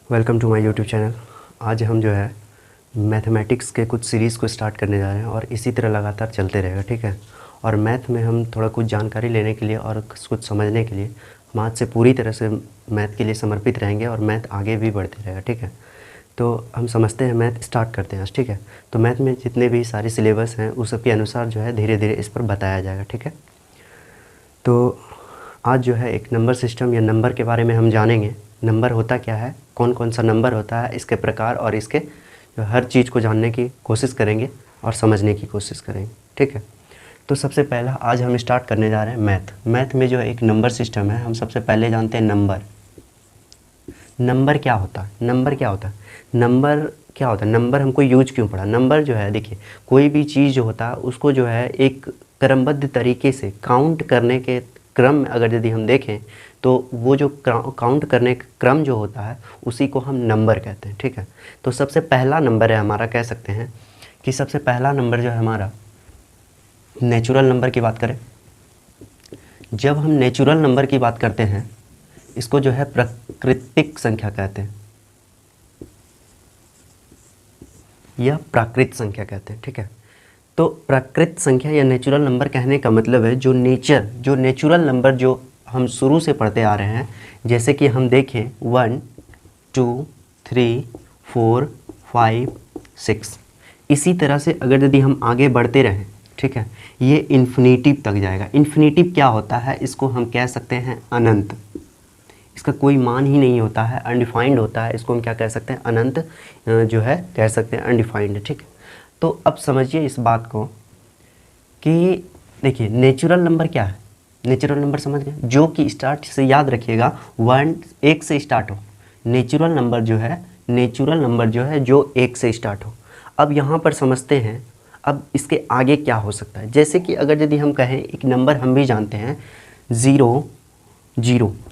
Welcome to my YouTube channel. आज हम जो है मैथमेटिक्स के कुछ सीरीज़ को स्टार्ट करने जा रहे हैं और इसी तरह लगातार चलते रहेगा, ठीक है। और मैथ में हम थोड़ा कुछ जानकारी लेने के लिए और कुछ समझने के लिए हम आज से पूरी तरह से मैथ के लिए समर्पित रहेंगे और मैथ आगे भी बढ़ते रहेगा, ठीक है। तो हम समझते हैं, मैथ स्टार्ट करते हैं आज, ठीक है। तो मैथ में जितने भी सारे सिलेबस हैं उस सबके अनुसार जो है धीरे धीरे इस पर बताया जाएगा, ठीक है। तो आज जो है एक नंबर सिस्टम या नंबर के बारे में हम जानेंगे। नंबर होता क्या है, कौन कौन सा नंबर होता है, इसके प्रकार और इसके जो हर चीज़ को जानने की कोशिश करेंगे और समझने की कोशिश करेंगे, ठीक है। तो सबसे पहला आज हम स्टार्ट करने जा रहे हैं मैथ। मैथ में जो है एक नंबर सिस्टम है। हम सबसे पहले जानते हैं नंबर। नंबर क्या होता है? नंबर क्या होता है? नंबर क्या होता है? नंबर हमको यूज क्यों पड़ा? नंबर जो है, देखिए, कोई भी चीज़ जो होता है उसको जो है एक क्रमबद्ध तरीके से काउंट करने के क्रम में अगर यदि हम देखें तो वो जो काउंट करने का क्रम जो होता है उसी को हम नंबर कहते हैं, ठीक है। तो सबसे पहला नंबर है हमारा, कह सकते हैं कि सबसे पहला नंबर जो है हमारा नेचुरल नंबर की बात करें। जब हम नेचुरल नंबर की बात करते हैं इसको जो है प्राकृतिक संख्या कहते हैं या प्राकृत संख्या कहते हैं, ठीक है। तो प्राकृत संख्या या नेचुरल नंबर कहने का मतलब है जो नेचुरल नंबर जो हम शुरू से पढ़ते आ रहे हैं, जैसे कि हम देखें 1 2 3 4 5 6, इसी तरह से अगर यदि हम आगे बढ़ते रहें, ठीक है, ये इन्फिनिटिव तक जाएगा। इन्फिनिटिव क्या होता है? इसको हम कह सकते हैं अनंत। इसका कोई मान ही नहीं होता है, अनडिफाइंड होता है। इसको हम क्या कह सकते हैं? अनंत जो है कह सकते हैं, अनडिफाइंड, ठीक है। तो अब समझिए इस बात को कि देखिए नेचुरल नंबर क्या है। नेचुरल नंबर समझ गए, जो कि स्टार्ट से याद रखिएगा 1 से स्टार्ट हो। नेचुरल नंबर जो है जो 1 से स्टार्ट हो। अब यहाँ पर समझते हैं अब इसके आगे क्या हो सकता है। जैसे कि अगर यदि हम कहें एक नंबर हम भी जानते हैं 0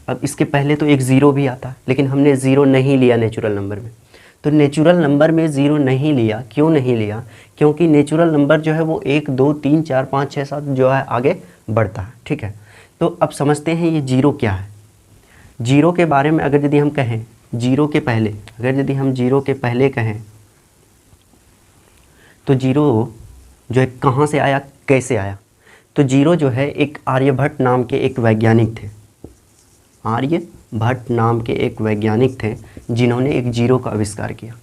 अब इसके पहले तो एक 0 भी आता, लेकिन हमने 0 नहीं लिया नेचुरल नंबर में। तो नेचुरल नंबर में 0 नहीं लिया, क्यों नहीं लिया? क्योंकि नेचुरल नंबर जो है वो 1 2 3 4 5 6 7 जो है आगे बढ़ता है, ठीक है। तो अब समझते हैं ये 0 क्या है। 0 के बारे में अगर यदि हम कहें, 0 के पहले अगर यदि हम 0 के पहले कहें तो 0 जो है कहाँ से आया, कैसे आया? तो 0 जो है एक आर्यभट्ट नाम के एक वैज्ञानिक थे। आर्यभट्ट नाम के एक वैज्ञानिक थे जिन्होंने एक 0 का आविष्कार किया।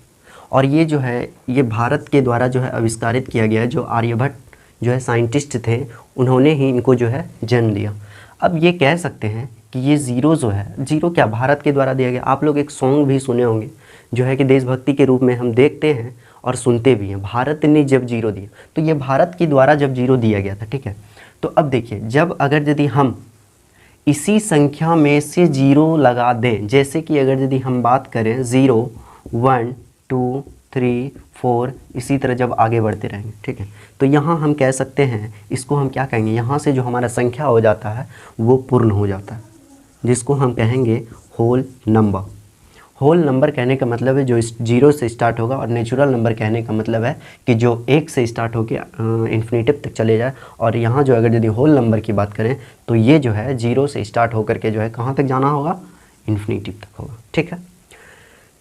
और ये जो है ये भारत के द्वारा जो है आविष्कारित किया गया है। जो आर्यभट्ट जो है साइंटिस्ट थे, उन्होंने ही इनको जो है जन्म दिया। अब ये कह सकते हैं कि ये 0 जो है, 0 क्या भारत के द्वारा दिया गया। आप लोग एक सॉन्ग भी सुने होंगे जो है कि देशभक्ति के रूप में हम देखते हैं और सुनते भी हैं, भारत ने जब 0 दिया। तो ये भारत के द्वारा जब 0 दिया गया था, ठीक है। तो अब देखिए, जब अगर यदि हम इसी संख्या में से 0 लगा दें, जैसे कि अगर यदि हम बात करें 0 1 2 3 4, इसी तरह जब आगे बढ़ते रहेंगे, ठीक है, तो यहाँ हम कह सकते हैं, इसको हम क्या कहेंगे, यहाँ से जो हमारा संख्या हो जाता है वो पूर्ण हो जाता है, जिसको हम कहेंगे होल नंबर। होल नंबर कहने का मतलब है जो 0 से स्टार्ट होगा, और नेचुरल नंबर कहने का मतलब है कि जो 1 से स्टार्ट होकर इन्फिनिटिव तक चले जाए। और यहाँ जो अगर यदि होल नंबर की बात करें तो ये जो है 0 से स्टार्ट होकर के जो है कहाँ तक जाना होगा, इन्फिनिटिव तक होगा, ठीक है।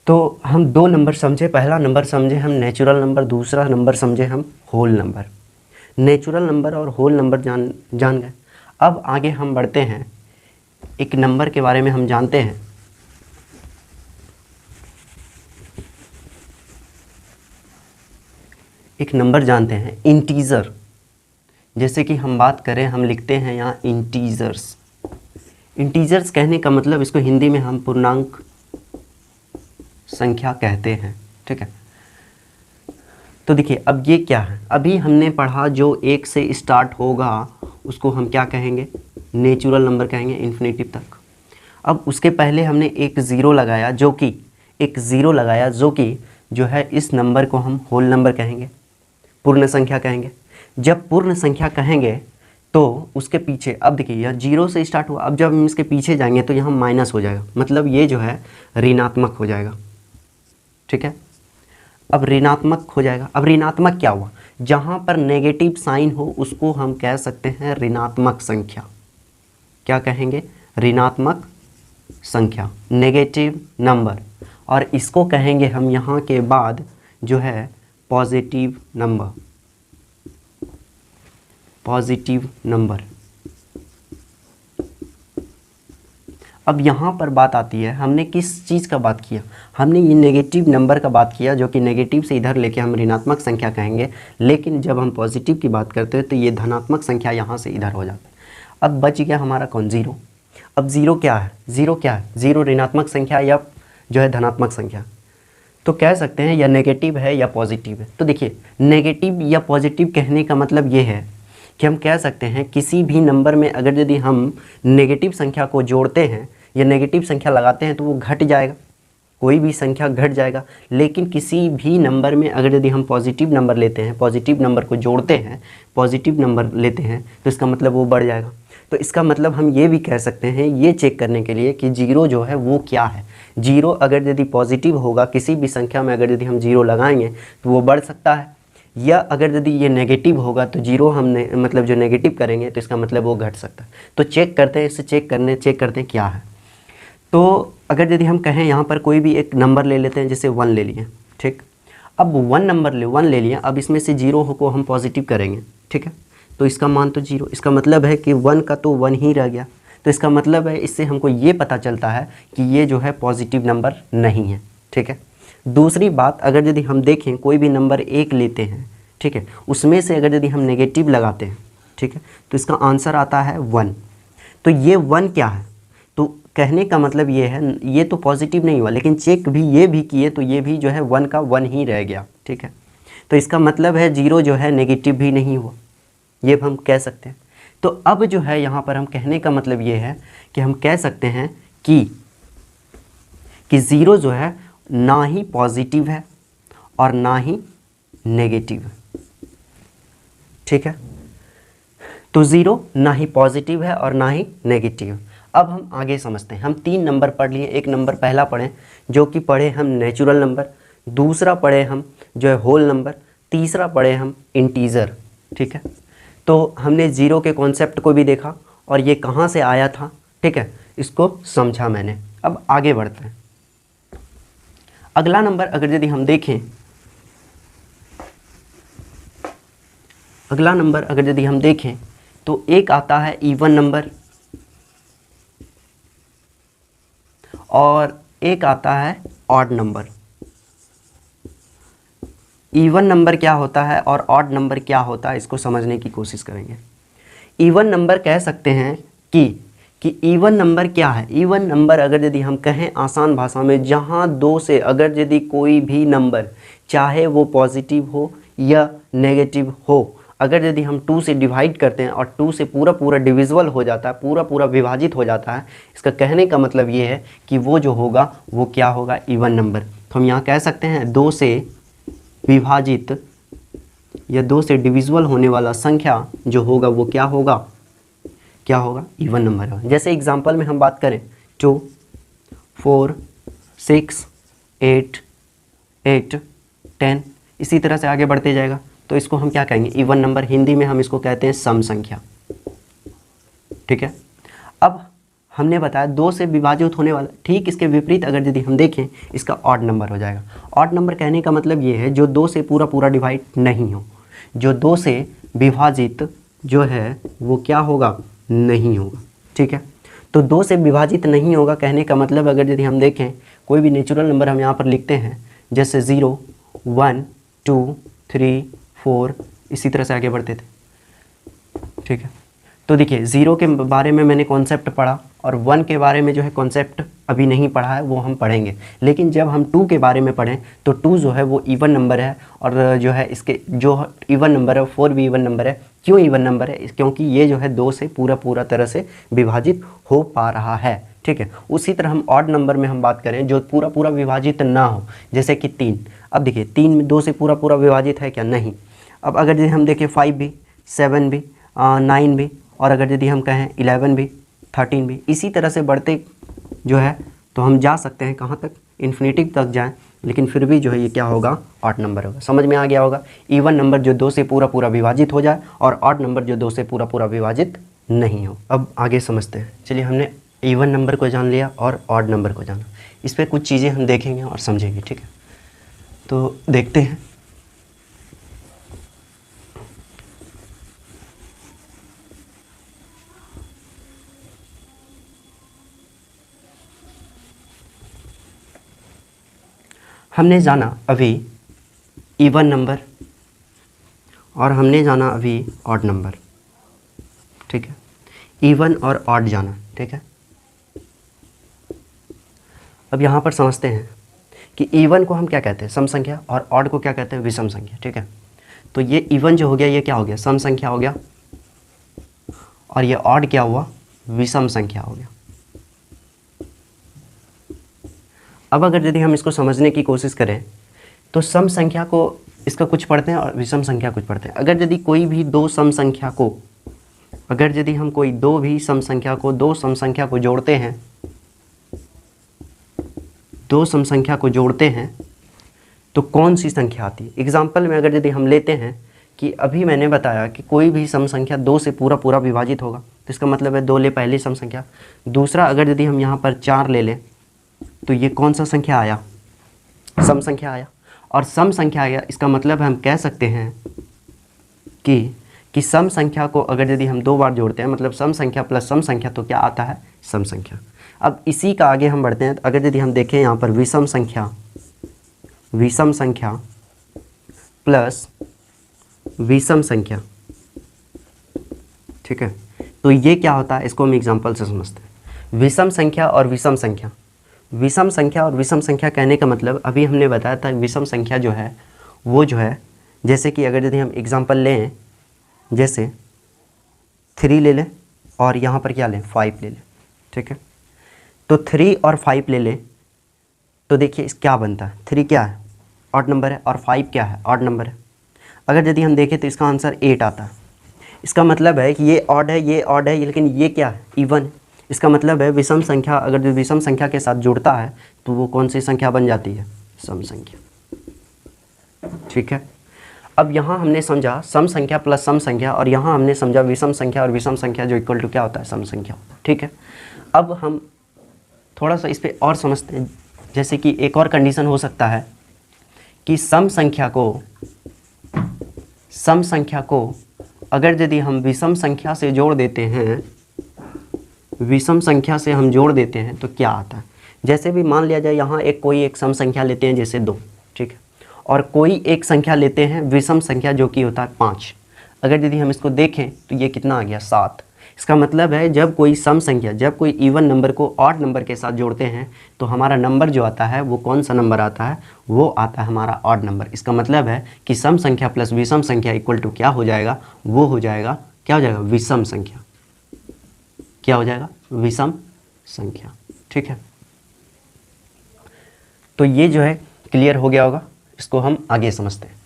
तो हम 2 नंबर समझे, पहला नंबर समझे हम नेचुरल नंबर, दूसरा नंबर समझे हम होल नंबर। नेचुरल नंबर और होल नंबर जान गए। अब आगे हम बढ़ते हैं, एक नंबर के बारे में हम जानते हैं, एक नंबर जानते हैं इंटीजर। जैसे कि हम बात करें, हम लिखते हैं यहाँ इंटीजर्स। इंटीजर्स कहने का मतलब, इसको हिंदी में हम पूर्णांक संख्या कहते हैं, ठीक है। तो देखिए अब ये क्या है, अभी हमने पढ़ा जो 1 से स्टार्ट होगा उसको हम क्या कहेंगे, नेचुरल नंबर कहेंगे, इन्फिनिटिव तक। अब उसके पहले हमने एक 0 लगाया, जो कि जो है इस नंबर को हम होल नंबर कहेंगे, पूर्ण संख्या कहेंगे। जब पूर्ण संख्या कहेंगे तो उसके पीछे, अब देखिए यह 0 से स्टार्ट हुआ, अब जब हम इसके पीछे जाएंगे तो यहाँ माइनस हो जाएगा, मतलब ये जो है ऋणात्मक हो जाएगा, ठीक है। अब ऋणात्मक हो जाएगा। अब ऋणात्मक क्या हुआ, जहाँ पर नेगेटिव साइन हो उसको हम कह सकते हैं ऋणात्मक संख्या। क्या कहेंगे, ऋणात्मक संख्या, नेगेटिव नंबर। और इसको कहेंगे हम यहाँ के बाद जो है पॉजिटिव नंबर, पॉजिटिव नंबर। अब यहाँ पर बात आती है, हमने किस चीज़ का बात किया, हमने ये नेगेटिव नंबर का बात किया, जो कि नेगेटिव से इधर लेके हम ऋणात्मक संख्या कहेंगे, लेकिन जब हम पॉजिटिव की बात करते हैं तो ये धनात्मक संख्या यहाँ से इधर हो जाता है। अब बच गया हमारा कौन, जीरो। अब जीरो क्या है, जीरो क्या है, जीरो ऋणात्मक संख्या या जो है धनात्मक संख्या, तो कह सकते हैं या नेगेटिव है या पॉजिटिव है। तो देखिए नेगेटिव या पॉजिटिव कहने का मतलब ये है कि हम कह सकते हैं किसी भी नंबर में अगर यदि हम नेगेटिव संख्या को जोड़ते हैं या नेगेटिव संख्या लगाते हैं तो वो घट जाएगा, कोई भी संख्या घट जाएगा। लेकिन किसी भी नंबर में अगर यदि हम पॉजिटिव नंबर लेते हैं, पॉजिटिव नंबर को जोड़ते हैं, पॉजिटिव नंबर लेते हैं तो इसका मतलब वो बढ़ जाएगा। तो इसका मतलब हम ये भी कह सकते हैं, ये चेक करने के लिए कि जीरो जो है वो क्या है। जीरो अगर यदि पॉजिटिव होगा, किसी भी संख्या में अगर यदि हम जीरो लगाएंगे तो वो बढ़ सकता है, या अगर यदि ये नेगेटिव होगा तो जीरो हम मतलब जो नेगेटिव करेंगे तो इसका मतलब वो घट सकता है। तो चेक करते हैं, इसे चेक करते हैं क्या है। तो अगर यदि हम कहें यहाँ पर कोई भी एक नंबर ले लेते हैं, जैसे 1 ले लिए, ठीक। अब 1 ले लिया, अब इसमें से जीरो को हम पॉजिटिव करेंगे, ठीक है, तो इसका मान तो जीरो, इसका मतलब है कि 1 का तो 1 ही रह गया। तो इसका मतलब है, इससे हमको ये पता चलता है कि ये जो है पॉजिटिव नंबर नहीं है, ठीक है। दूसरी बात, अगर यदि हम देखें कोई भी नंबर 1 लेते हैं, ठीक है, उसमें से अगर यदि हम नेगेटिव लगाते हैं, ठीक है, तो इसका आंसर आता है 1। तो ये 1 क्या है, तो कहने का मतलब ये है, ये तो पॉजिटिव नहीं हुआ, लेकिन चेक भी ये भी किए तो ये भी जो है 1 का 1 ही रह गया, ठीक है। तो इसका मतलब है जीरो जो है नेगेटिव भी नहीं हुआ, ये हम कह सकते हैं। तो अब जो है यहाँ पर हम कहने का मतलब ये है कि हम कह सकते हैं कि ज़ीरो जो है ना ही पॉजिटिव है और ना ही नेगेटिव, ठीक है। तो ज़ीरो ना ही पॉजिटिव है और ना ही नेगेटिव। अब हम आगे समझते हैं। हम 3 नंबर पढ़ लिए, एक नंबर पहला पढ़ें जो कि पढ़े हम नेचुरल नंबर, दूसरा पढ़े हम जो है होल नंबर, तीसरा पढ़े हम इंटीजर, ठीक है। तो हमने ज़ीरो के कॉन्सेप्ट को भी देखा और ये कहाँ से आया था, ठीक है, इसको समझा मैंने। अब आगे बढ़ते हैं। अगला नंबर अगर यदि हम देखें, अगला नंबर अगर यदि हम देखें तो एक आता है इवन नंबर और एक आता है ऑड नंबर। इवन नंबर क्या होता है और ऑड नंबर क्या होता है, इसको समझने की कोशिश करेंगे। इवन नंबर कह सकते हैं कि इवन नंबर क्या है। इवन नंबर अगर यदि हम कहें आसान भाषा में, जहां 2 से अगर यदि कोई भी नंबर, चाहे वो पॉजिटिव हो या नेगेटिव हो, अगर यदि हम 2 से डिवाइड करते हैं और 2 से पूरा डिविजिबल हो जाता है, पूरा विभाजित हो जाता है, इसका कहने का मतलब ये है कि वो जो होगा वो क्या होगा, इवन नंबर। तो हम यहाँ कह सकते हैं 2 से विभाजित या 2 से डिविजिबल होने वाला संख्या जो होगा वो क्या होगा, इवन नंबर होगा। जैसे एग्जांपल में हम बात करें 2, 4, 6, 8, 10, इसी तरह से आगे बढ़ते जाएगा। तो इसको हम क्या कहेंगे, इवन नंबर। हिंदी में हम इसको कहते हैं सम संख्या, ठीक है। अब हमने बताया 2 से विभाजित होने वाला, ठीक इसके विपरीत अगर यदि हम देखें, इसका ऑड नंबर हो जाएगा। ऑड नंबर कहने का मतलब ये है जो 2 से पूरा डिवाइड नहीं हो, जो 2 से विभाजित जो है वो क्या होगा, नहीं होगा, ठीक है। तो 2 से विभाजित नहीं होगा कहने का मतलब अगर यदि हम देखें कोई भी नेचुरल नंबर हम यहाँ पर लिखते हैं, जैसे 0, 1, 2, 3, 4, इसी तरह से आगे बढ़ते थे, ठीक है। तो देखिए 0 के बारे में मैंने कॉन्सेप्ट पढ़ा और 1 के बारे में जो है कॉन्सेप्ट अभी नहीं पढ़ा है, वो हम पढ़ेंगे। लेकिन जब हम 2 के बारे में पढ़ें तो 2 जो है वो इवन नंबर है और जो है इसके जो इवन नंबर है 4 भी इवन नंबर है। क्यों इवन नंबर है, क्योंकि ये जो है 2 से पूरा तरह से विभाजित हो पा रहा है, ठीक है। उसी तरह हम ऑड नंबर में हम बात करें जो पूरा विभाजित ना हो, जैसे कि 3। अब देखिए 3 में 2 से पूरा विभाजित है क्या, नहीं। अब अगर यदि हम देखें 5 भी, 7 भी, 9 भी, और अगर यदि हम कहें 11 भी, 13 भी, इसी तरह से बढ़ते जो है तो हम जा सकते हैं कहाँ तक, इन्फिनिटी तक जाएं, लेकिन फिर भी जो है ये क्या होगा, ऑड नंबर होगा। समझ में आ गया होगा। इवन नंबर जो 2 से पूरा विभाजित हो जाए और ऑड नंबर जो 2 से पूरा विभाजित नहीं हो। अब आगे समझते हैं। चलिए हमने इवन नंबर को जान लिया और ऑड नंबर को जाना। इस पर कुछ चीज़ें हम देखेंगे और समझेंगे, ठीक है। तो देखते हैं। हमने जाना अभी इवन नंबर और हमने जाना अभी ऑड नंबर, ठीक है। इवन और ऑड जाना, ठीक है। अब यहाँ पर समझते हैं कि इवन को हम क्या कहते हैं, सम संख्या, और ऑड को क्या कहते हैं, विषम संख्या, ठीक है। तो ये इवन जो हो गया ये क्या हो गया, सम संख्या हो गया, और ये ऑड क्या हुआ, विषम संख्या हो गया। अब अगर यदि हम इसको समझने की कोशिश करें तो सम संख्या को इसका कुछ पढ़ते हैं और विषम संख्या कुछ पढ़ते हैं। अगर यदि कोई भी दो सम संख्या को, अगर यदि हम कोई दो सम संख्या को जोड़ते हैं, दो सम संख्या को जोड़ते हैं तो कौन सी संख्या आती है। एग्जाम्पल में अगर यदि हम लेते हैं कि अभी मैंने बताया कि कोई भी सम संख्या दो से पूरा विभाजित होगा, तो इसका मतलब है दो ले पहली सम संख्या। दूसरा अगर यदि हम यहाँ पर 4 ले लें तो ये कौन सा संख्या आया, सम संख्या आया। और सम संख्या आया, इसका मतलब हम कह सकते हैं कि सम संख्या को अगर यदि हम 2 बार जोड़ते हैं, मतलब सम संख्या प्लस सम संख्या, तो क्या आता है, सम संख्या। अब इसी का आगे हम बढ़ते हैं। तो अगर यदि हम देखें यहाँ पर विषम संख्या प्लस विषम संख्या, ठीक है, तो ये क्या होता है, इसको हम एग्जाम्पल से समझते हैं। विषम संख्या और विषम संख्या, विषम संख्या और विषम संख्या कहने का मतलब अभी हमने बताया था, विषम संख्या जो है वो जो है, जैसे कि अगर यदि हम एग्जांपल लें, जैसे 3 ले लें और यहाँ पर क्या लें, 5 ले लें, ठीक है। तो 3 और 5 ले लें तो देखिए इस क्या बनता है, 3 क्या है, ऑड नंबर है, और 5 क्या है, ऑड नंबर है। अगर यदि हम देखें तो इसका आंसर 8 आता है। इसका मतलब है कि ये ऑड है, ये ऑड है, लेकिन ये क्या है, इवन है। इसका मतलब है विषम संख्या अगर जो विषम संख्या के साथ जुड़ता है तो वो कौन सी संख्या बन जाती है, सम संख्या, ठीक है। अब यहाँ हमने समझा सम संख्या प्लस सम संख्या, और यहाँ हमने समझा विषम संख्या और विषम संख्या जो इक्वल टू क्या होता है, सम संख्या, ठीक है। अब हम थोड़ा सा इस पर और समझते हैं। जैसे कि एक और कंडीशन हो सकता है कि सम संख्या को अगर यदि हम विषम संख्या से जोड़ देते हैं, विषम संख्या से हम जोड़ देते हैं तो क्या आता है। जैसे भी मान लिया जाए यहाँ कोई एक सम संख्या लेते हैं जैसे 2, ठीक है, और कोई एक संख्या लेते हैं विषम संख्या जो कि होता है 5। अगर यदि हम इसको देखें तो ये कितना आ गया, 7। इसका मतलब है जब कोई सम संख्या, जब कोई इवन नंबर को ऑड नंबर के साथ जोड़ते हैं तो हमारा नंबर जो आता है वो कौन सा नंबर आता है, वो आता है हमारा ऑड नंबर। इसका मतलब है कि सम संख्या प्लस विषम संख्या इक्वल टू क्या हो जाएगा, वो हो जाएगा, क्या हो जाएगा, विषम संख्या। क्या हो जाएगा, विषम संख्या, ठीक है। तो ये जो है क्लियर हो गया होगा, इसको हम आगे समझते हैं।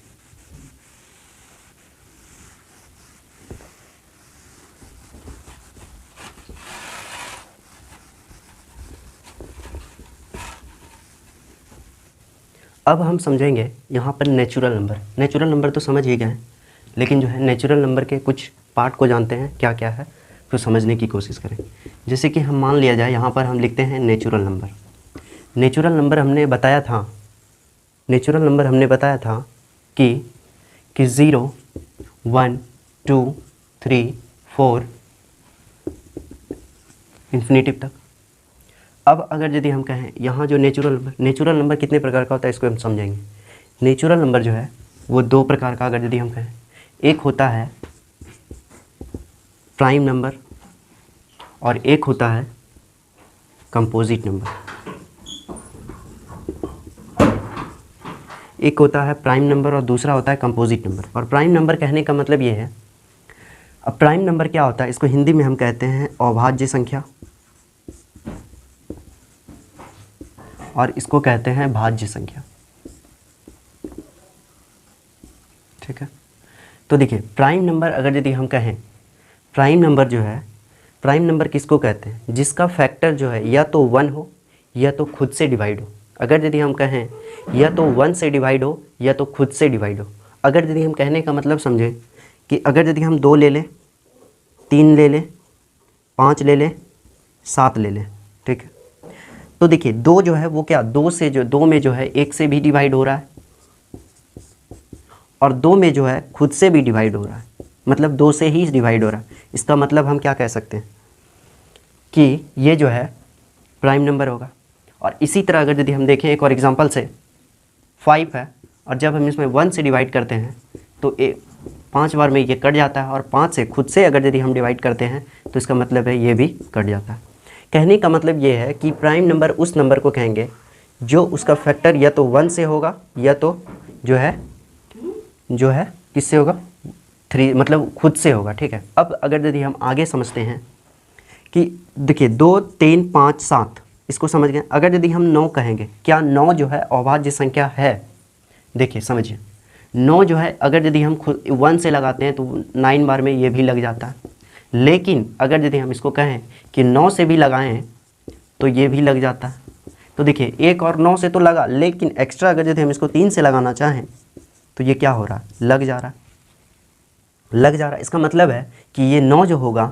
अब हम समझेंगे यहाँ पर नेचुरल नंबर। नेचुरल नंबर तो समझ ही गए, लेकिन जो है नेचुरल नंबर के कुछ पार्ट को जानते हैं क्या क्या है, तो समझने की कोशिश करें। जैसे कि हम मान लिया जाए यहाँ पर हम लिखते हैं नेचुरल नंबर। नेचुरल नंबर हमने बताया था, नेचुरल नंबर हमने बताया था कि 0, 1, 2, 3, 4 इन्फिनिटिव तक। अब अगर यदि हम कहें यहाँ जो नेचुरल नंबर कितने प्रकार का होता है, इसको हम समझेंगे। नेचुरल नंबर जो है वो 2 प्रकार का अगर यदि हम कहें, एक होता है प्राइम नंबर और एक होता है कंपोजिट नंबर। एक होता है प्राइम नंबर और दूसरा होता है कंपोजिट नंबर। और प्राइम नंबर कहने का मतलब ये है, अब प्राइम नंबर क्या होता है, इसको हिंदी में हम कहते हैं अभाज्य संख्या, और इसको कहते हैं भाज्य संख्या, ठीक है। तो देखिए प्राइम नंबर अगर यदि हम कहें, प्राइम नंबर जो है, प्राइम नंबर किसको कहते हैं, जिसका फैक्टर जो है या तो 1 हो या तो खुद से डिवाइड हो। अगर यदि हम कहें या तो 1 से डिवाइड हो या तो खुद से डिवाइड हो। अगर यदि हम कहने का मतलब समझें कि अगर यदि हम 2 ले लें, 3 ले लें, 5 ले लें, 7 ले लें, ठीक है। तो देखिए 2 जो है वो क्या 2 में जो है 1 से भी डिवाइड हो रहा है और 2 में जो है खुद से भी डिवाइड हो रहा है, मतलब 2 से ही डिवाइड हो रहा है। इसका मतलब हम क्या कह सकते हैं कि ये जो है प्राइम नंबर होगा। और इसी तरह अगर यदि हम देखें एक और एग्जांपल से 5 है और जब हम इसमें 1 से डिवाइड करते हैं तो 5 बार में ये कट जाता है और 5 से खुद से अगर यदि हम डिवाइड करते हैं तो इसका मतलब है ये भी कट जाता है। कहने का मतलब ये है कि प्राइम नंबर उस नंबर को कहेंगे जो उसका फैक्टर या तो 1 से होगा या तो जो है किससे होगा 3, मतलब खुद से होगा, ठीक है। अब अगर यदि हम आगे समझते हैं कि देखिए 2, 3, 5, 7 इसको समझ गए। अगर यदि हम 9 कहेंगे, क्या 9 जो है अभाज्य संख्या है? देखिए समझिए 9 जो है अगर यदि हम खुद 1 से लगाते हैं तो 9 बार में ये भी लग जाता है, लेकिन अगर यदि हम इसको कहें कि 9 से भी लगाएं तो ये भी लग जाता है। तो देखिए 1 और 9 से तो लगा, लेकिन एक्स्ट्रा अगर यदि हम इसको 3 से लगाना चाहें तो ये क्या हो रहा है, लग जा रहा है। इसका मतलब है कि ये 9 जो होगा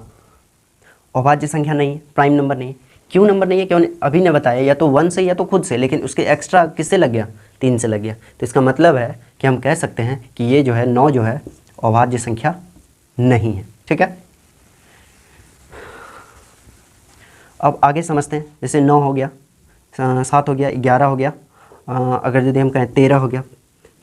अभाज्य संख्या नहीं है, प्राइम नंबर नहीं है। क्यों नंबर नहीं है? क्यों? अभी ने बताया या तो 1 से या तो खुद से, लेकिन उसके एक्स्ट्रा किससे लग गया, 3 से लग गया। तो इसका मतलब है कि हम कह सकते हैं कि ये जो है 9 जो है अभाज्य संख्या नहीं है, ठीक है। अब आगे समझते हैं, जैसे 9 हो गया, 7 हो गया, 11 हो गया, अगर यदि हम कहें 13 हो गया,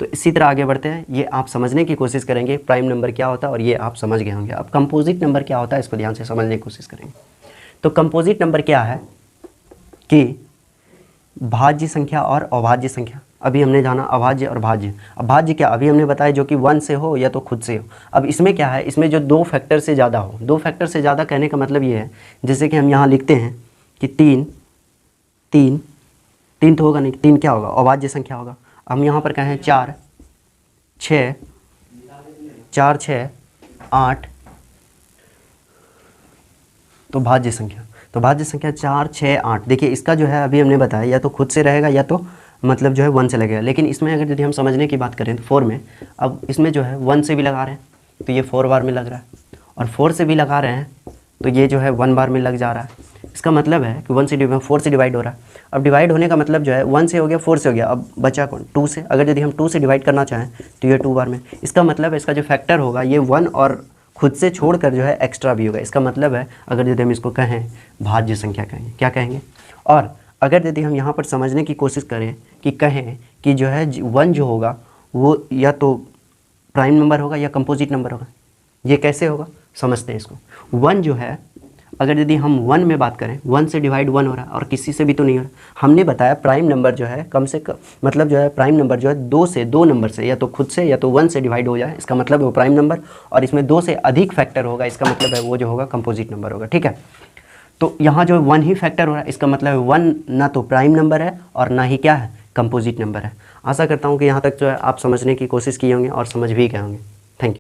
तो इसी तरह आगे बढ़ते हैं। ये आप समझने की कोशिश करेंगे प्राइम नंबर क्या होता है और ये आप समझ गए होंगे। अब कंपोजिट नंबर क्या होता है इसको ध्यान से समझने की कोशिश करेंगे। तो कंपोजिट नंबर क्या है कि भाज्य संख्या और अभाज्य संख्या। अभी हमने जाना अभाज्य और भाज्य। अभाज्य क्या अभी हमने बताया, जो कि 1 से हो या तो खुद से हो। अब इसमें क्या है, इसमें जो 2 फैक्टर से ज़्यादा हो। 2 फैक्टर से ज़्यादा कहने का मतलब ये है, जैसे कि हम यहाँ लिखते हैं कि 3 तो होगा नहीं, 3 क्या होगा, अभाज्य संख्या होगा। हम यहाँ पर कहें 4 6 8 तो भाज्य संख्या। तो भाज्य संख्या 4 6 8। देखिए इसका जो है अभी हमने बताया या तो खुद से रहेगा या तो मतलब जो है 1 से लगेगा। लेकिन इसमें अगर यदि हम समझने की बात करें तो 4 में, अब इसमें जो है 1 से भी लगा रहे हैं तो ये 4 बार में लग रहा है, और 4 से भी लगा रहे हैं तो ये जो है 1 बार में लग जा रहा है। इसका मतलब है कि 4 से डिवाइड हो रहा है। अब डिवाइड होने का मतलब जो है 1 से हो गया, 4 से हो गया, अब बचा कौन, 2 से। अगर यदि हम 2 से डिवाइड करना चाहें तो ये 2 बार में। इसका मतलब है इसका जो फैक्टर होगा ये 1 और खुद से छोड़कर जो है एक्स्ट्रा भी होगा। इसका मतलब है अगर यदि हम इसको कहें भाज्य संख्या कहेंगे, क्या कहेंगे। और अगर यदि हम यहाँ पर समझने की कोशिश करें कि कहें कि जो है 1 जो होगा वो या तो प्राइम नंबर होगा या कंपोजिट नंबर होगा। ये कैसे होगा समझते हैं इसको। 1 जो है अगर यदि हम 1 में बात करें, 1 से डिवाइड 1 हो रहा है और किसी से भी तो नहीं हो रहा। हमने बताया प्राइम नंबर जो है कम से कम मतलब जो है प्राइम नंबर जो है 2 नंबर से या तो खुद से या तो 1 से डिवाइड हो जाए, इसका मतलब है वो प्राइम नंबर। और इसमें 2 से अधिक फैक्टर होगा, इसका मतलब है वो जो होगा कंपोजिट नंबर होगा, ठीक है। तो यहाँ जो 1 ही फैक्टर हो रहा है, इसका मतलब है 1 ना तो प्राइम नंबर है और ना ही क्या है कंपोजिट नंबर है। आशा करता हूँ कि यहाँ तक जो है आप समझने की कोशिश किए होंगे और समझ भी गए होंगे।